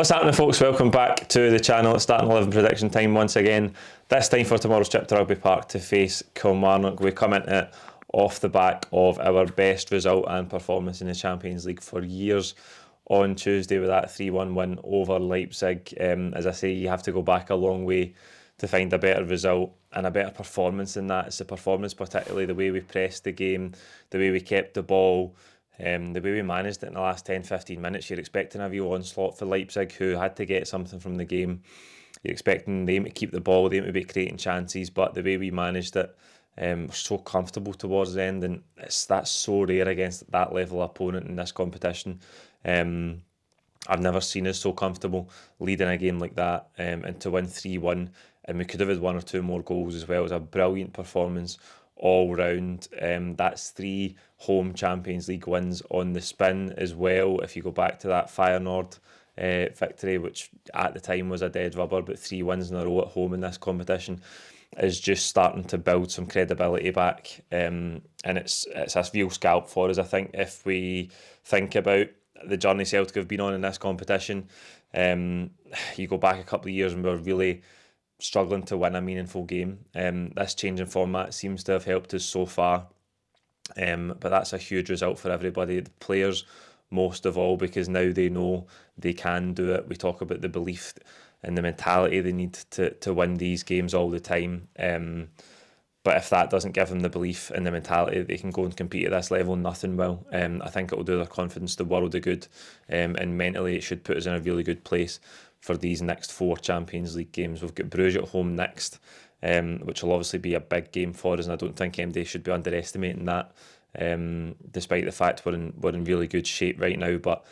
What's happening, folks? Welcome back to the channel. It's starting 11 prediction time once again. This time for tomorrow's trip to Rugby Park to face Kilmarnock. We come into it off the back of our best result and performance in the Champions League for years on Tuesday with that 3-1 win over Leipzig. As I say, you have to go back a long way to find a better result and a better performance than that. It's the performance, particularly the way we pressed the game, the way we kept the ball, the way we managed it in the last 10-15 minutes. You're expecting a real onslaught for Leipzig, who had to get something from the game. You're expecting them to keep the ball, them to be creating chances, but the way we managed it, we're so comfortable towards the end, and that's so rare against that level of opponent in this competition. I've never seen us so comfortable leading a game like that, and to win 3-1, and we could have had one or two more goals as well. It was a brilliant performance all round. That's 3 home Champions League wins on the spin as well. If you go back to that Feyenoord victory, which at the time was a dead rubber, but 3 wins in a row at home in this competition is just starting to build some credibility back, and it's a real scalp for us. I think if we think about the journey Celtic have been on in this competition, you go back a couple of years and we were really struggling to win a meaningful game. This change in format seems to have helped us so far, but that's a huge result for everybody, the players most of all, because now they know they can do it. We talk about the belief and the mentality they need to win these games all the time, but if that doesn't give them the belief and the mentality that they can go and compete at this level, nothing will. I think it will do their confidence the world of good, and mentally it should put us in a really good place for these next 4 Champions League games. We've got Bruges at home next, which will obviously be a big game for us, and I don't think MD should be underestimating that, despite the fact we're in really good shape right now. But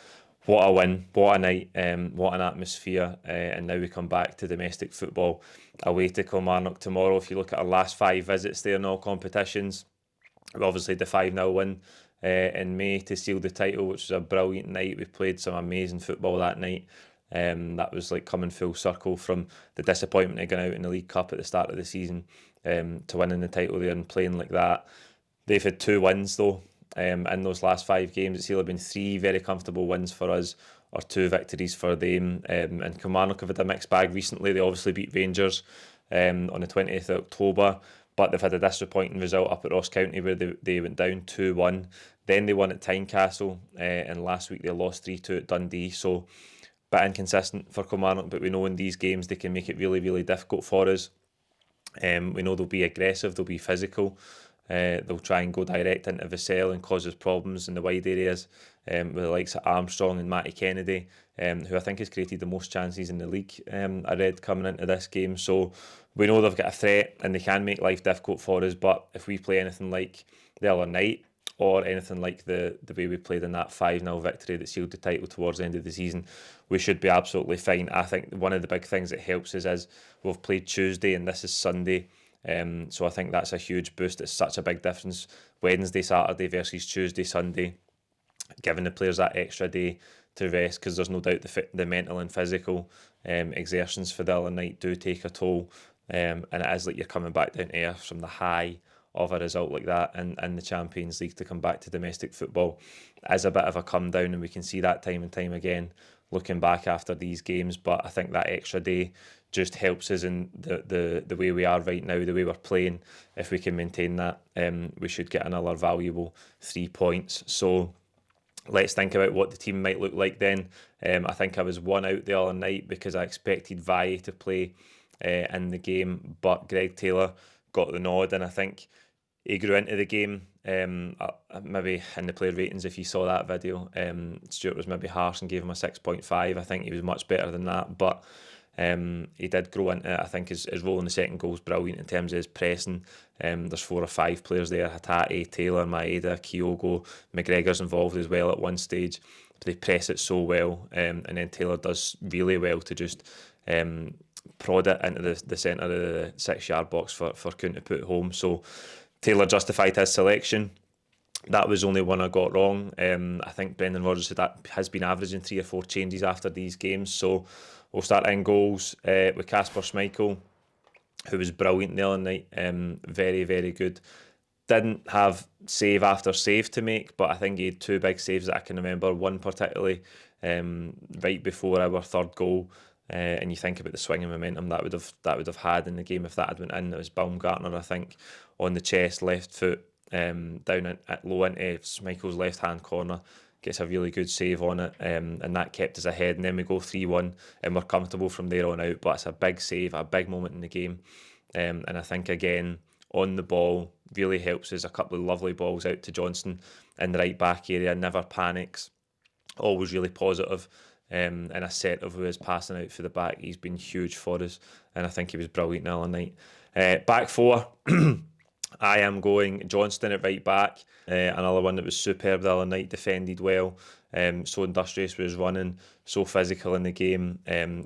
what a win, what a night, what an atmosphere, and now we come back to domestic football away to Kilmarnock tomorrow. If you look at our last 5 visits there in all competitions, we obviously had the 5-0 win in May to seal the title, which was a brilliant night. We played some amazing football that night. That was like coming full circle from the disappointment of going out in the League Cup at the start of the season, to winning the title there and playing like that. They've had 2 wins though, in those last 5 games. It's either been 3 very comfortable wins for us or 2 victories for them. And Kilmarnock have had a mixed bag recently. They obviously beat Rangers on the 20th of October, but they've had a disappointing result up at Ross County where they went down 2-1. Then they won at Tynecastle, and last week they lost 3-2 at Dundee. So bit inconsistent for Kilmarnock, but we know in these games they can make it really, really difficult for us. We know they'll be aggressive, they'll be physical, they'll try and go direct into Vassell and cause us problems in the wide areas, with the likes of Armstrong and Matty Kennedy, who I think has created the most chances in the league, I read, coming into this game. So we know they've got a threat and they can make life difficult for us, but if we play anything like the other night, or anything like the way we played in that 5-0 victory that sealed the title towards the end of the season, we should be absolutely fine. I think one of the big things that helps us is we've played Tuesday and this is Sunday, so I think that's a huge boost. It's such a big difference, Wednesday, Saturday versus Tuesday, Sunday, giving the players that extra day to rest, because there's no doubt the mental and physical exertions for the other night do take a toll, and it is like you're coming back down to earth from the high of a result like that in the Champions League. To come back to domestic football is a bit of a come down, and we can see that time and time again looking back after these games. But I think that extra day just helps us in the way we are right now, the way we're playing. If we can maintain that, we should get another valuable 3 points. So let's think about what the team might look like then. I think I was one out the other night because I expected Valle to play in the game, but Greg Taylor got the nod, and I think he grew into the game. Maybe in the player ratings, if you saw that video, Stuart was maybe harsh and gave him a 6.5. I think he was much better than that, but he did grow into it. I think his role in the second goal is brilliant in terms of his pressing. There's 4 or 5 players there: Hatate, Taylor, Maeda, Kyogo, McGregor's involved as well at one stage. But they press it so well, and then Taylor does really well to just prod it into the centre of the 6-yard box for Kuhn to put home. So Taylor justified his selection. That was only one I got wrong. I think Brendan Rodgers has been averaging 3 or 4 changes after these games. So we'll start in goals with Kasper Schmeichel, who was brilliant the other night. Very, very good. didn't have save after save to make, but I think he had 2 big saves that I can remember. One particularly right before our 3rd goal, and you think about the swing and momentum that would have had in the game if that had went in. It was Baumgartner, I think, on the chest, left foot, down at low into Schmeichel's left hand corner. Gets a really good save on it, and that kept us ahead. And then we go 3-1, and we're comfortable from there on out. But it's a big save, a big moment in the game, and I think again on the ball really helps us. A couple of lovely balls out to Johnson in the right back area. Never panics, always really positive. And a set of who is passing out for the back. He's been huge for us, and I think he was brilliant the other night. Back 4. I am going Johnston at right back. Another one that was superb the other night, defended well. So industrious with his running, so physical in the game.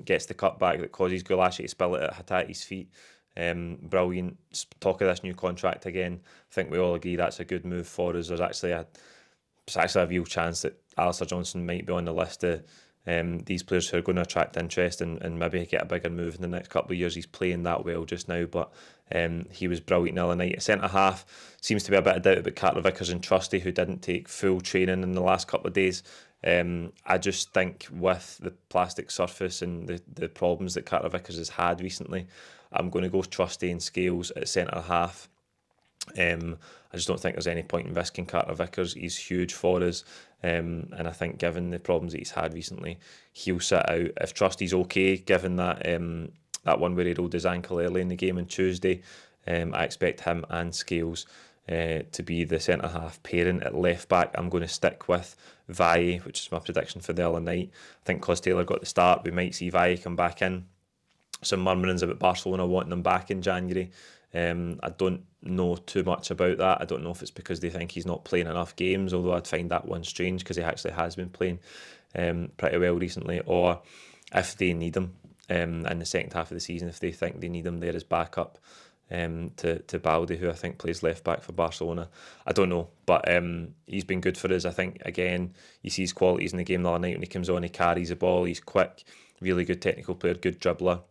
Gets the cutback that causes Gulashi to spill it at Hatate's feet. Brilliant. Talk of this new contract again. I think we all agree that's a good move for us. There's actually a real chance that Alistair Johnson might be on the list of these players who are going to attract interest and maybe get a bigger move in the next couple of years. He's playing that well just now, but he was brilliant the other night. At centre half, seems to be a bit of doubt about Carter Vickers and Trusty, who didn't take full training in the last couple of days. I just think with the plastic surface and the problems that Carter Vickers has had recently, I'm going to go Trusty and Scales at centre half. I just don't think there's any point in risking Carter Vickers. He's huge for us, and I think given the problems that he's had recently, he'll sit out. If Trusty's okay, given that that one where he rolled his ankle early in the game on Tuesday, I expect him and Scales to be the centre half pairing. At left back, I'm going to stick with Valle, which is my prediction for the other night. I think Cos Taylor got the start. We might see Valle come back in. Some murmurings about Barcelona wanting him back in January. I don't know too much about that. I don't know if it's because they think he's not playing enough games, although I'd find that one strange because he actually has been playing pretty well recently, or if they need him in the second half of the season, if they think they need him there as backup to Baldi, who I think plays left back for Barcelona. I don't know, but he's been good for us. I think, again, you see his qualities in the game the other night when he comes on, he carries the ball, he's quick, really good technical player, good dribbler.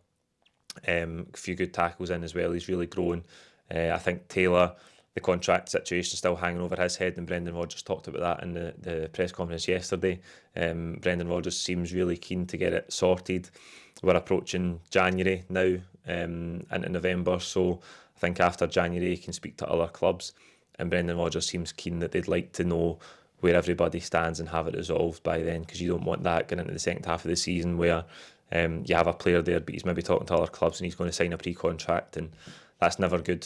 A few good tackles in as well. He's really grown. I think Taylor, the contract situation still hanging over his head, and Brendan Rodgers talked about that in the press conference yesterday. Brendan Rodgers seems really keen to get it sorted. We're approaching January now, into November, so I think after January he can speak to other clubs, and Brendan Rodgers seems keen that they'd like to know where everybody stands and have it resolved by then, because you don't want that going into the second half of the season where you have a player there but he's maybe talking to other clubs and he's going to sign a pre-contract, and that's never good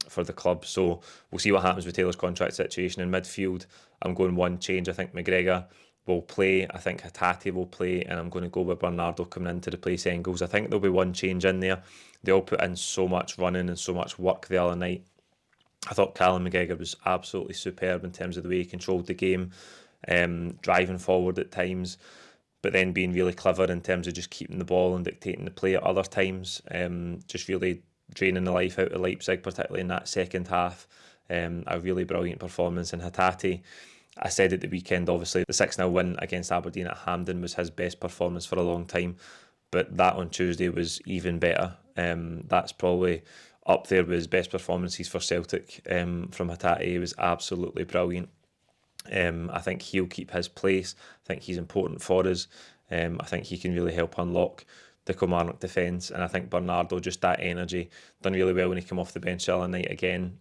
for the club. So we'll see what happens with Taylor's contract situation. In midfield, I'm going one change. I think McGregor will play, I think Hatate will play, and I'm going to go with Bernardo coming in to replace Engels. I think there'll be one change in there. They all put in so much running and so much work the other night. I thought Callum McGregor was absolutely superb in terms of the way he controlled the game, driving forward at times, but then being really clever in terms of just keeping the ball and dictating the play at other times. Just really draining the life out of Leipzig, particularly in that second half. A really brilliant performance. And Hatate, I said at the weekend, obviously, the 6-0 win against Aberdeen at Hampden was his best performance for a long time, but that on Tuesday was even better. That's probably up there with his best performances for Celtic from Hatate. He was absolutely brilliant. I think he'll keep his place. I think he's important for us. I think he can really help unlock the Kilmarnock defence, and I think Bernardo, just that energy, done really well when he came off the bench the other night again.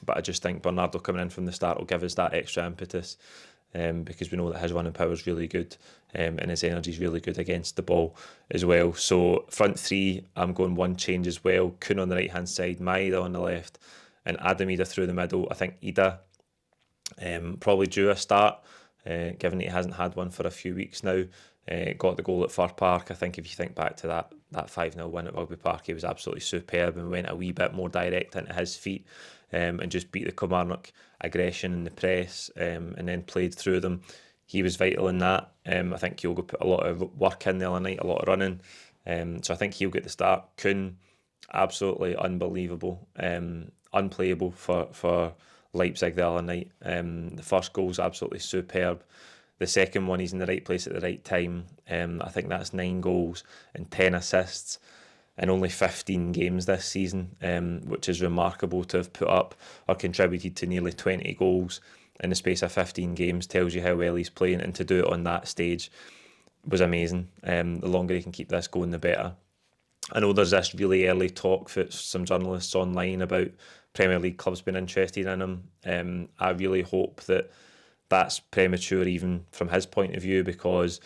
But I just think Bernardo coming in from the start will give us that extra impetus, because we know that his running power is really good, and his energy is really good against the ball as well. So front three, I'm going one change as well. Kuhn on the right hand side, Maeda on the left, and Adam Ida through the middle. I think Ida probably due a start, given that he hasn't had one for a few weeks now. Got the goal at Fir Park. I think if you think back to that 5-0 win at Rugby Park, he was absolutely superb and went a wee bit more direct into his feet, and just beat the Kilmarnock aggression in the press, and then played through them. He was vital in that. I think Kyogo put a lot of work in the other night, a lot of running. So I think he'll get the start. Kuhn, absolutely unbelievable, unplayable for Leipzig the other night. The first goal's absolutely superb. The second one, he's in the right place at the right time. I think that's 9 goals and 10 assists. in only 15 games this season, which is remarkable to have put up or contributed to nearly 20 goals in the space of 15 games. Tells you how well he's playing, and to do it on that stage was amazing. The longer he can keep this going, the better. I know there's this really early talk for some journalists online about Premier League clubs being interested in him. I really hope that that's premature, even from his point of view, because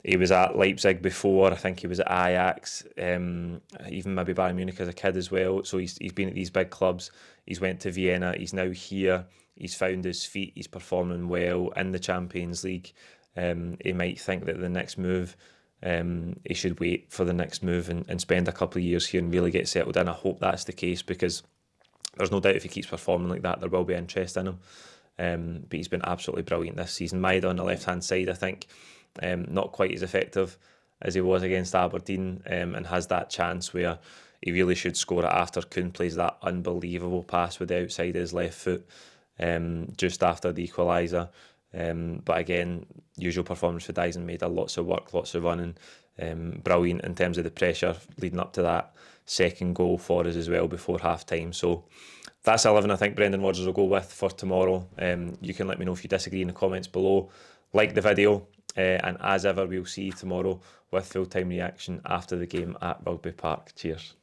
he was at Leipzig before. I think he was at Ajax, even maybe Bayern Munich as a kid as well. So he's been at these big clubs. He's went to Vienna. He's now here. He's found his feet. He's performing well in the Champions League. He might think that the next move, he should wait for the next move and spend a couple of years here and really get settled in. I hope that's the case, because there's no doubt if he keeps performing like that, there will be interest in him. But he's been absolutely brilliant this season. Maeda on the left-hand side, I think, not quite as effective as he was against Aberdeen, and has that chance where he really should score it after Kuhn plays that unbelievable pass with the outside of his left foot just after the equaliser. But again, usual performance for Dyson. Maeda, lots of work, lots of running, brilliant in terms of the pressure leading up to that second goal for us as well before half time. So that's 11 I think Brendan Rodgers will go with for tomorrow. You can let me know if you disagree in the comments below. Like the video, and as ever, we'll see you tomorrow with full-time reaction after the game at Rugby Park. Cheers.